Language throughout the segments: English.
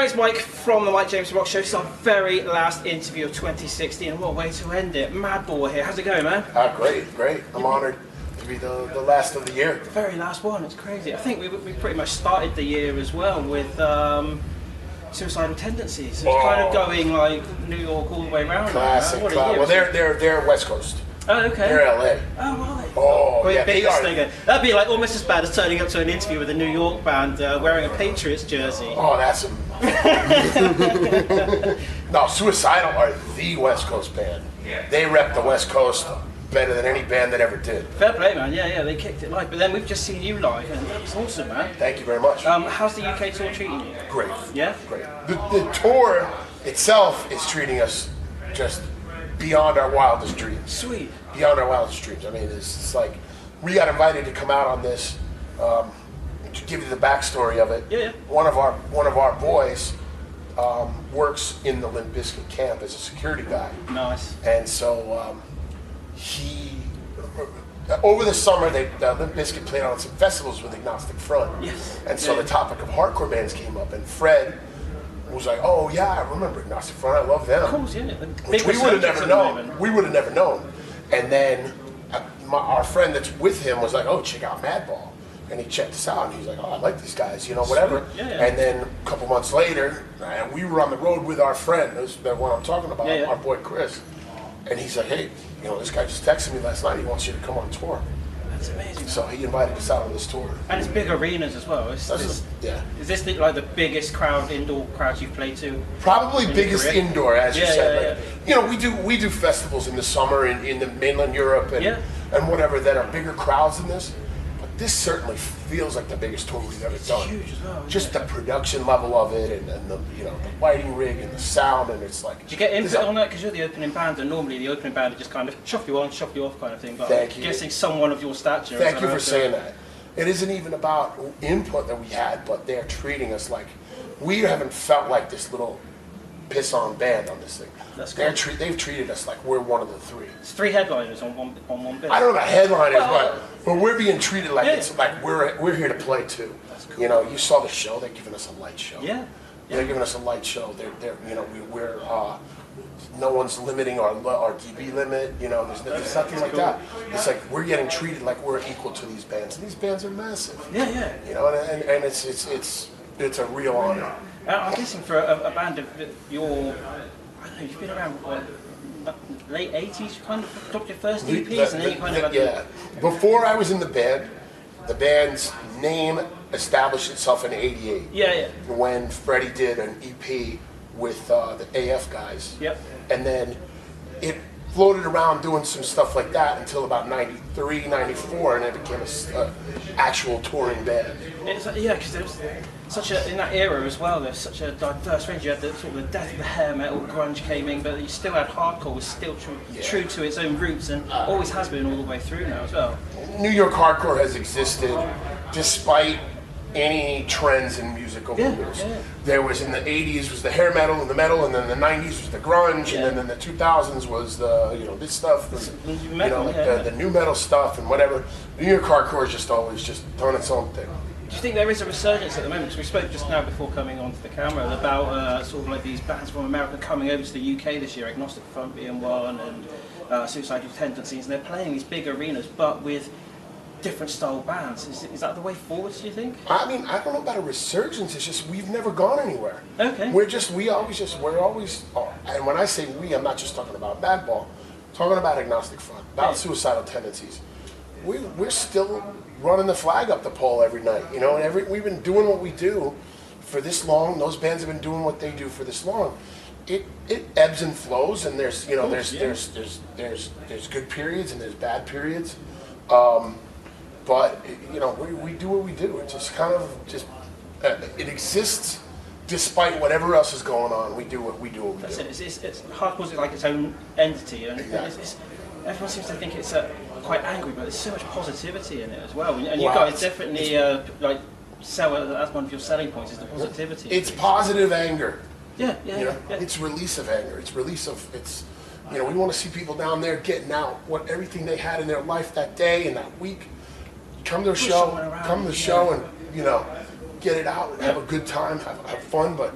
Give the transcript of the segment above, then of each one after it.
Hi, it's Mike from the Mike James Rock Show. This is our very last interview of 2016, and what a way to end it. Madball here. How's it going, man? Great. I'm honored to be the last of the year. The very last one. It's crazy. I think we pretty much started the year as well with suicidal tendencies. It's kind of going like New York all the way around. Classic. Well, they're West Coast. Oh, okay. They're LA. Oh, right. Oh, yeah, they are. That'd be like almost as bad as turning up to an interview with a New York band wearing a Patriots jersey. Oh, that's No, Suicidal are the West Coast band. They rep the West Coast better than any band that ever did. Fair play, man. Yeah, they kicked it live. But then we've just seen you live, and that was awesome, man. Thank you very much. How's the UK tour treating you? Great. Yeah? Great. The tour itself is treating us just beyond our wildest dreams. Sweet. Beyond our wildest dreams. I mean, it's like we got invited to come out on this. To give you the backstory of it, yeah. One of our boys works in the Limp Bizkit camp as a security guy. Nice. And so he over the summer the Limp Bizkit played on some festivals with Agnostic Front. Yes. And so the topic of hardcore bands came up, and Fred was like, "Oh yeah, I remember Agnostic Front. I love them." Of course, yeah. Which we would have never known. We would have never known. And then our friend that's with him was like, "Oh, check out Madball." And he checked us out, and he's like, "Oh, I like these guys, whatever." Yeah. And then a couple months later, we were on the road with our friend, the one I'm talking about, our boy Chris. And he's like, "Hey, this guy just texted me last night. He wants you to come on tour." That's amazing. So he invited us out on this tour. And it's big arenas as well. Is this the biggest indoor crowd you've played to? Probably biggest indoor, as you said. Yeah. We do festivals in the summer in the mainland Europe and whatever that are bigger crowds than this. But this certainly feels like the biggest tour we've ever done. Huge as well. Just the production level of it, and the the lighting rig and the sound, and it's like. Did you get input on that? Because you're the opening band, and normally the opening band is just kind of chop you on, chop you off kind of thing. But Thank I'm you. guessing someone of your stature. Thank you for saying that. It isn't even about input that we had, but they're treating us like we haven't felt like this little piss-on band on this thing. That's good. They've treated us like we're one of the three. It's 3 headliners on one bill. I don't know about headliners, but we're being treated like it's like we're here to play too. That's cool. You saw the show. They're giving us a light show. Yeah. They're giving us a light show. We're no one's limiting our dB limit. There's nothing like that. It's like we're getting treated like we're equal to these bands, and these bands are massive. Yeah. And it's a real honor. I'm guessing for a band of your, I don't know, you've been around what, late 80s, you kind of dropped your first EPs, and then you kind of had Before I was in the band's name established itself in '88. Yeah. When Freddie did an EP with the AF guys. Yep. And then it floated around doing some stuff like that until about '93, '94, and it became an actual touring band. Because there was in that era as well, there's such a diverse range. You had the sort of the death of the hair metal, grunge came in, but you still had hardcore was still true to its own roots, and always has been all the way through now as well. New York hardcore has existed despite any trends in music over the years. Yeah. There was in the '80s was the hair metal and the metal, and then the '90s was the grunge, and then in the 2000s was the this stuff, the new metal stuff and whatever. New York hardcore has just always just done its own thing. Do you think there is a resurgence at the moment? Because we spoke just now before coming onto the camera about sort of like these bands from America coming over to the UK this year, Agnostic Front being one, and Suicidal Tendencies, and they're playing these big arenas, but with different style bands. Is that the way forward, do you think? I mean, I don't know about a resurgence. It's just we've never gone anywhere. Okay. We're always, and when I say we, I'm not just talking about Madball. I'm talking about Agnostic Front, about Suicidal Tendencies. We're still running the flag up the pole every night, and we've been doing what we do for this long. Those bands have been doing what they do for this long. It ebbs and flows, and there's good periods and there's bad periods. But we do what we do. It just kind of it exists despite whatever else is going on. We do what we do. That's it. It's hardcore's like its own entity, and everyone seems to think it's quite angry, but there's so much positivity in it as well. And you guys definitely sell it as one of your selling points is the positivity. It's positive anger. Yeah. It's release of anger. It's release of we want to see people down there getting out everything they had in their life that day and that week. Come to the show, and get it out, have a good time, have fun, but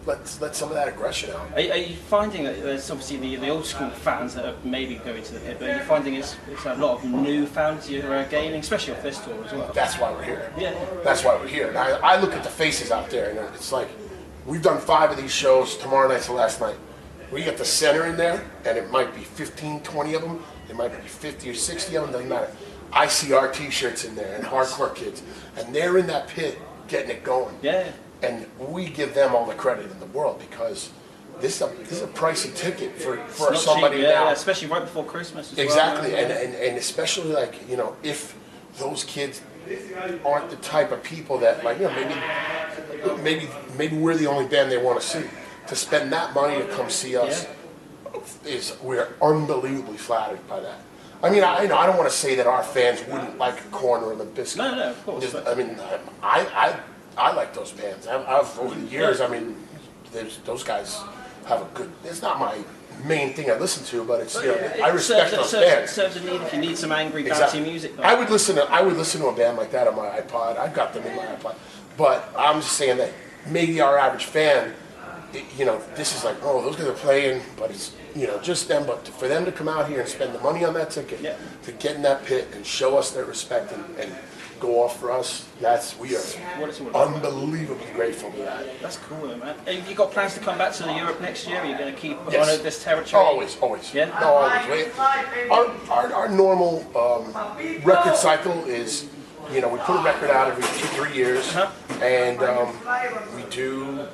let some of that aggression out. Are you finding that there's obviously the old school fans that are maybe going to the pit, but are you finding it's a lot of new fans you're gaining, especially off this tour as well? That's why we're here. Yeah. That's why we're here. And I look at the faces out there, and it's like, we've done 5 of these shows. Tomorrow night's the last night. We get the center in there, and it might be 15, 20 of them. It might be 50 or 60 of them, doesn't matter. I see our T-shirts in there, and hardcore kids, and they're in that pit getting it going. Yeah. And we give them all the credit in the world, because this is a pricey ticket for somebody cheap, now. Yeah, especially right before Christmas as Exactly, well. and especially like, if those kids aren't the type of people that, like, maybe we're the only band they want to see. To spend that money to come see us, we're unbelievably flattered by that. I mean, I don't want to say that our fans wouldn't like a Korn or a Limp Bizkit. No, of course. I mean, I like those bands. I've over the years, I mean, those guys have a good. It's not my main thing I listen to, but it's I respect those bands. It serves a need if you need some angry, Exactly. bouncy music. I would listen to a band like that on my iPod. I've got them in my iPod, but I'm just saying that maybe our average fan, this is like, oh, those guys are playing, but it's just them. But for them to come out here and spend the money on that ticket, to get in that pit and show us their respect and go off for us, we are unbelievably grateful for that. That's cool, man. Have you got plans to come back to Europe next year? Are you going to keep on this territory? Always. Yeah? No, always. Our normal record cycle is, we put a record out every 2-3 years, and we do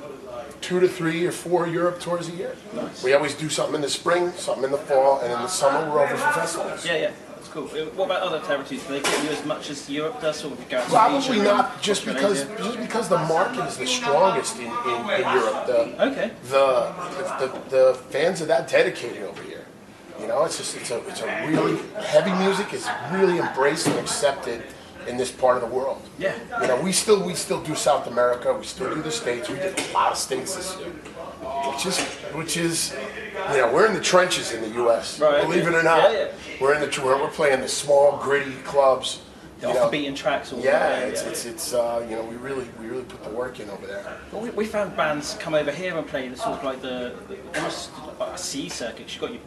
2 to 3 or 4 Europe tours a year. Nice. We always do something in the spring, something in the fall, and in the summer we're over for festivals. Yeah. That's cool. What about other territories? Do they get you as much as Europe does? Or go out Probably not, just because the market is the strongest in Europe. The fans are that dedicated over here. It's a really heavy music is really embraced and accepted in this part of the world. Yeah. We still do South America. We still do the States. We did a lot of states this year, which is we're in the trenches in the U.S. Right, Believe it or not, Yeah. we're playing the small gritty clubs. Off the beaten tracks. It's we really put the work in over there. Well, we found bands come over here and play sort of like almost like a C circuit. You've got your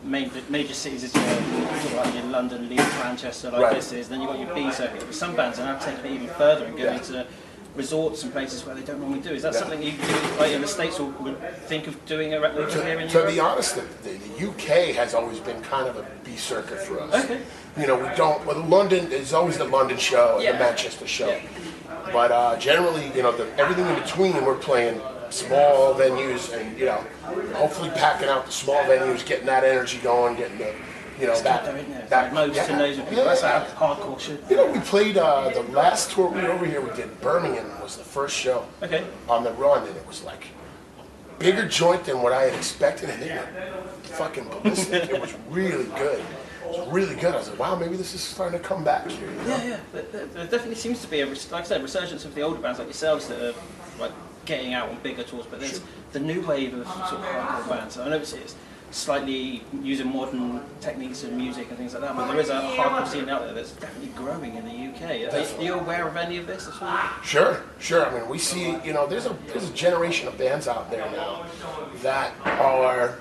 major cities, as sort of like your London, Leeds, Manchester, like this is. Then you've got your B circuit. But some bands are now taking it even further and going to resorts and places where they don't normally do. Is that something you do, like in the States, or would think of doing a record here in Europe? To be honest, the UK has always been kind of a B circuit for us. Okay. We don't. Well, London is always the London show and the Manchester show. Yeah. But generally, everything in between, we're playing small venues and hopefully packing out the small venues, getting that energy going, getting the that modes to nose with people. That's how hardcore should be. We played the last tour we were over here. We did Birmingham was the first show on the run, and it was like a bigger joint than what I had expected, and they were fucking ballistic. It was really good. It was really good. I was like, wow, maybe this is starting to come back here. Yeah. There definitely seems to be like I said, resurgence of the older bands like yourselves that are like getting out on bigger tours. But there's the new wave of sort of hardcore bands. I know it's slightly using modern techniques and music and things like that, but there is a hardcore scene out there that's definitely growing in the UK. Are you aware of any of this at all? Sure. I mean, we see, there's a generation of bands out there now that are,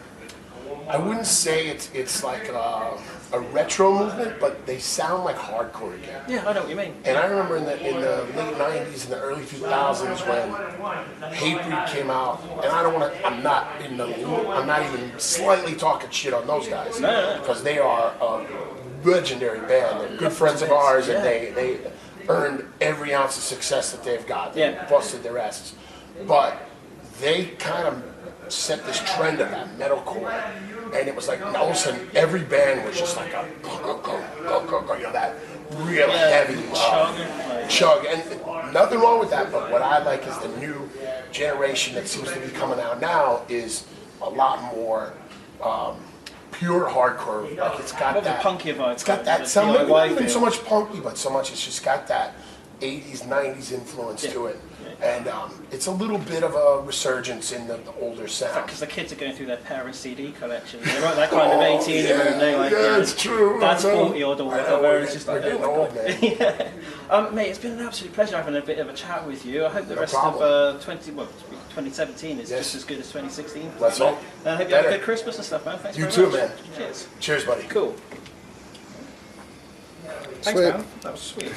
I wouldn't say it's like a retro movement, but they sound like hardcore again. Yeah, I know what you mean. And I remember in the late 90s and the early 2000s when Hatebreed came out, and I'm not even slightly talking shit on those guys, because they are a legendary band. They're good friends of ours, and they earned every ounce of success that they've got. They busted their asses. But they kind of set this trend of that metalcore, and it was like all of a sudden every band was just like a go, that real heavy chug, and nothing wrong with that. But what I like is the new generation that seems to be coming out now is a lot more pure hardcore. Like it's got that punky vibe. It's got that not even so much punky, but so much it's just got that 80s, 90s influence to it. And it's a little bit of a resurgence in the older sound. Because the kids are going through their parents' CD collection. They're like that kind of 18-year-old. They're like, yeah, it's true. That's 40 odd or whatever. It's just we're like, getting oh old, my man. God. Yeah. Mate, it's been an absolute pleasure having a bit of a chat with you. I hope the rest problem. of 2017 is just as good as 2016. Let's hope. And I hope you have a good Christmas and stuff, man. Thanks You very too, much. man. Cheers. Cheers, buddy. Cool. Thanks, Sweet. man. That was sweet.